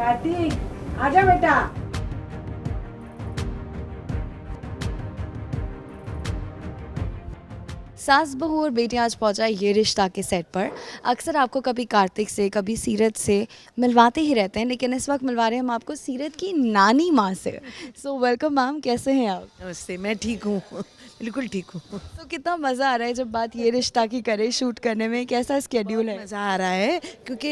कार्तिक आजा बेटा। सास बहू और बेटी आज पहुंचा ये रिश्ता के सेट पर। अक्सर आपको कभी कार्तिक से कभी सीरत से मिलवाते ही रहते हैं, लेकिन इस वक्त मिलवा रहे हैं हम आपको सीरत की नानी माँ से। सो वेलकम मैम, कैसे हैं आप? नमस्ते, मैं ठीक हूँ। बिल्कुल ठीक हूँ। तो कितना मज़ा आ रहा है जब बात ये रिश्ता की करें शूट करने में, कैसा स्केड्यूल है? मज़ा आ रहा है क्योंकि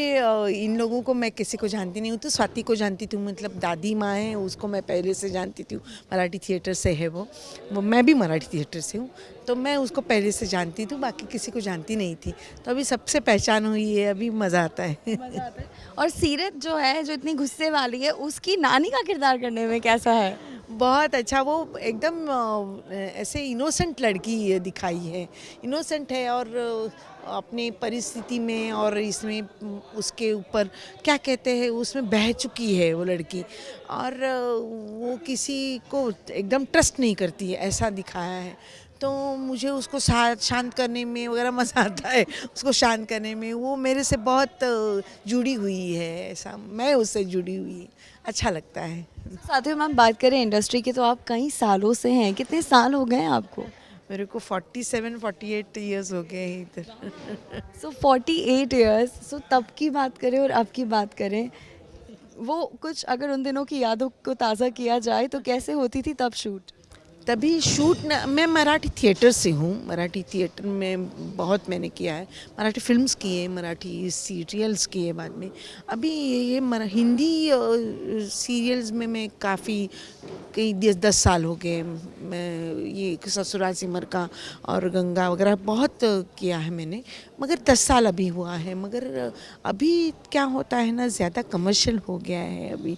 इन लोगों को मैं किसी को जानती नहीं हूँ। तो स्वाति को जानती थी, मतलब दादी माँ है, उसको मैं पहले से जानती थी। मराठी थिएटर से है वो मैं भी मराठी थिएटर से हूँ, तो मैं उसको पहले से जानती थी, बाकी किसी को जानती नहीं थी। तो अभी सबसे पहचान हुई है, अभी मज़ा आता है। मज़ा आता है। और सीरत जो है, जो इतनी गुस्से वाली है, उसकी नानी का किरदार करने में कैसा है? बहुत अच्छा, वो एकदम ऐसे इनोसेंट लड़की दिखाई है। इनोसेंट है और अपनी परिस्थिति में और इसमें उसके ऊपर क्या कहते हैं, उसमें बह चुकी है वो लड़की। और वो किसी को एकदम ट्रस्ट नहीं करती है, ऐसा दिखाया है। तो मुझे उसको शांत करने में वगैरह मज़ा आता है। उसको शांत करने में वो मेरे से बहुत जुड़ी हुई है, ऐसा मैं उससे जुड़ी हुई, अच्छा लगता है। साथ ही मैम बात करें इंडस्ट्री की, तो आप कई सालों से हैं, कितने साल हो गए हैं आपको? मेरे को 47-48 ईयर्स हो गए हैं इधर। सो 48 ईयर्स। सो तब की बात करें और अब की बात करें, वो कुछ अगर उन दिनों की यादों को ताज़ा किया जाए तो कैसे होती थी तब शूट? तभी शूट न, मैं मराठी थिएटर से हूँ। मराठी थिएटर में बहुत मैंने किया है, मराठी फिल्म्स किए, मराठी सीरियल्स किए बाद में। अभी ये हिंदी सीरियल्स में मैं काफ़ी कई 10 साल हो गए। मैं ये ससुराल सिमर का और गंगा वगैरह बहुत किया है मैंने, मगर 10 साल अभी हुआ है। मगर अभी क्या होता है ना, ज़्यादा कमर्शियल हो गया है अभी।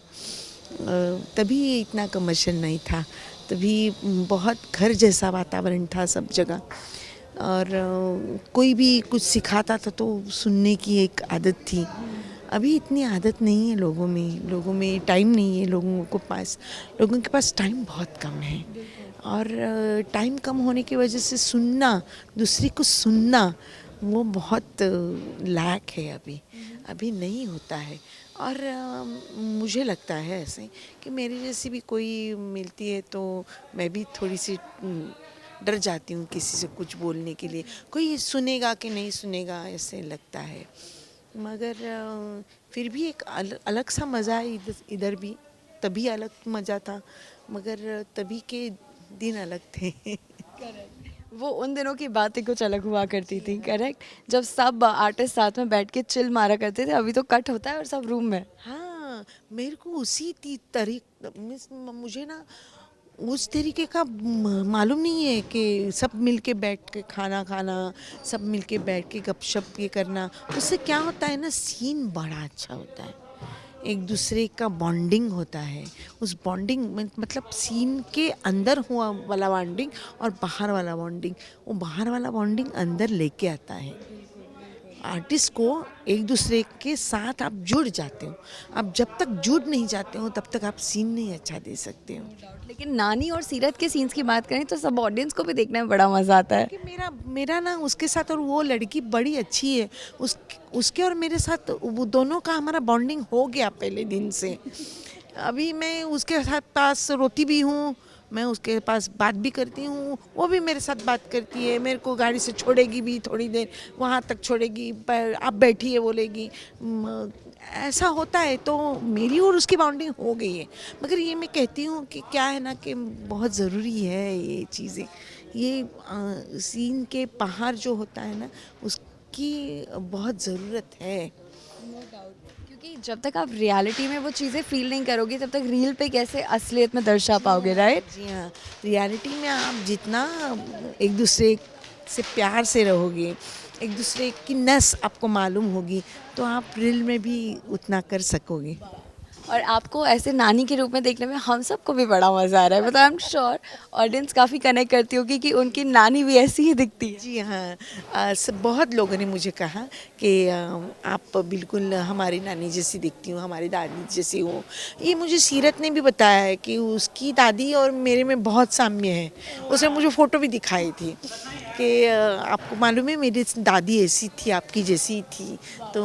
तभी इतना कमर्शियल नहीं था, तभी बहुत घर जैसा वातावरण था सब जगह। और कोई भी कुछ सिखाता था तो सुनने की एक आदत थी। अभी इतनी आदत नहीं है लोगों में टाइम नहीं है। लोगों के पास टाइम बहुत कम है। और टाइम कम होने की वजह से सुनना, दूसरे को सुनना, वो बहुत लैक है अभी नहीं होता है। और मुझे लगता है ऐसे कि मेरी जैसी भी कोई मिलती है तो मैं भी थोड़ी सी डर जाती हूँ किसी से कुछ बोलने के लिए। कोई सुनेगा कि नहीं सुनेगा, ऐसे लगता है। मगर फिर भी एक अलग सा मज़ा है इधर भी। तभी अलग मज़ा था, मगर तभी के दिन अलग थे। वो उन दिनों की बातें कुछ अलग हुआ करती थी, करेक्ट? जब सब आर्टिस्ट साथ में बैठ के चिल मारा करते थे। अभी तो कट होता है और सब रूम में। हाँ, मेरे को उसी मुझे ना उस तरीके का मालूम नहीं है कि सब मिलके बैठ के खाना खाना, सब मिलके बैठ के गपशप ये करना। उससे क्या होता है ना, सीन बड़ा अच्छा होता है, एक दूसरे का बॉन्डिंग होता है। उस बॉन्डिंग में मतलब सीन के अंदर हुआ वाला बॉन्डिंग और बाहर वाला बॉन्डिंग, वो बाहर वाला बॉन्डिंग अंदर लेके आता है आर्टिस्ट को। एक दूसरे के साथ आप जुड़ जाते हो। आप जब तक जुड़ नहीं जाते हो तब तक आप सीन नहीं अच्छा दे सकते हो। लेकिन नानी और सीरत के सीन्स की बात करें तो सब ऑडियंस को भी देखने में बड़ा मज़ा आता है। कि मेरा मेरा ना उसके साथ, और वो लड़की बड़ी अच्छी है, उसके और मेरे साथ वो दोनों का हमारा बॉन्डिंग हो गया पहले दिन से। अभी मैं उसके साथ पास रोती भी हूँ, मैं उसके पास बात भी करती हूँ, वो भी मेरे साथ बात करती है। मेरे को गाड़ी से छोड़ेगी भी, थोड़ी देर वहाँ तक छोड़ेगी, पर आप बैठिए बोलेगी। ऐसा होता है, तो मेरी और उसकी बाउंडिंग हो गई है। मगर ये मैं कहती हूँ कि क्या है ना, कि बहुत ज़रूरी है ये चीज़ें। ये सीन के बाहर जो होता है ना, उसकी बहुत ज़रूरत है। क्योंकि जब तक आप रियलिटी में वो चीज़ें फील नहीं करोगे तब तक रील पे कैसे असलियत में दर्शा पाओगे, राइट? जी हाँ, रियलिटी में आप जितना एक दूसरे से प्यार से रहोगे, एक दूसरे की नस आपको मालूम होगी, तो आप रील में भी उतना कर सकोगे। और आपको ऐसे नानी के रूप में देखने में हम सबको भी बड़ा मज़ा आ रहा है। मतलब आई एम श्योर ऑडियंस काफ़ी कनेक्ट करती होगी कि उनकी नानी भी ऐसी ही दिखती है। जी हाँ, बहुत लोगों ने मुझे कहा कि आप बिल्कुल हमारी नानी जैसी दिखती हो, हमारी दादी जैसी हो। ये मुझे सीरत ने भी बताया है कि उसकी दादी और मेरे में बहुत साम्य है। उसने मुझे फ़ोटो भी दिखाई थी। कि आपको मालूम है मेरी दादी ऐसी थी, आपकी जैसी थी। तो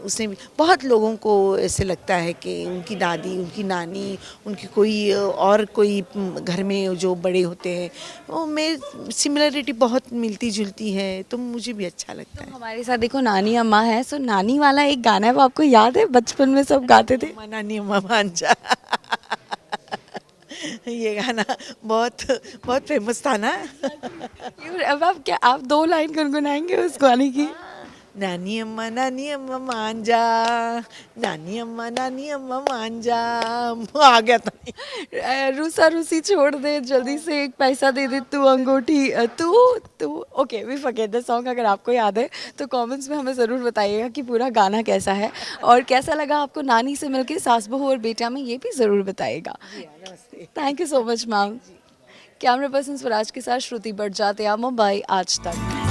उसने बहुत लोगों को ऐसे लगता है कि उनकी दादी, उनकी नानी, उनकी कोई और कोई घर में जो बड़े होते हैं वो में सिमिलरिटी बहुत मिलती जुलती है, तो मुझे भी अच्छा लगता है। हमारे साथ देखो नानी अम्मा है, सो नानी वाला एक गाना है, वो आपको याद है? बचपन में सब गाते थे। अम्मा नानी अम्मा भांजा ये गाना बहुत बहुत फेमस था ना। अब आप क्या, आप 2 लाइन गुनगुनाएंगे उस गाने की? नानी अम्मा मांजा, नानी अम्मा मांजा। आ गया था। रूसा रूसी छोड़ दे, जल्दी से एक पैसा दे दे, तू अंगूठी तू तू okay, we forget the song. अगर आपको याद है तो कमेंट्स में हमें ज़रूर बताइएगा कि पूरा गाना कैसा है और कैसा लगा आपको नानी से मिलके, सास बहू और बेटा में, ये भी ज़रूर बताइएगा। Thank you so much ma'am. Camera person Swaraj के साथ श्रुति बट जाते मुंबई आज तक।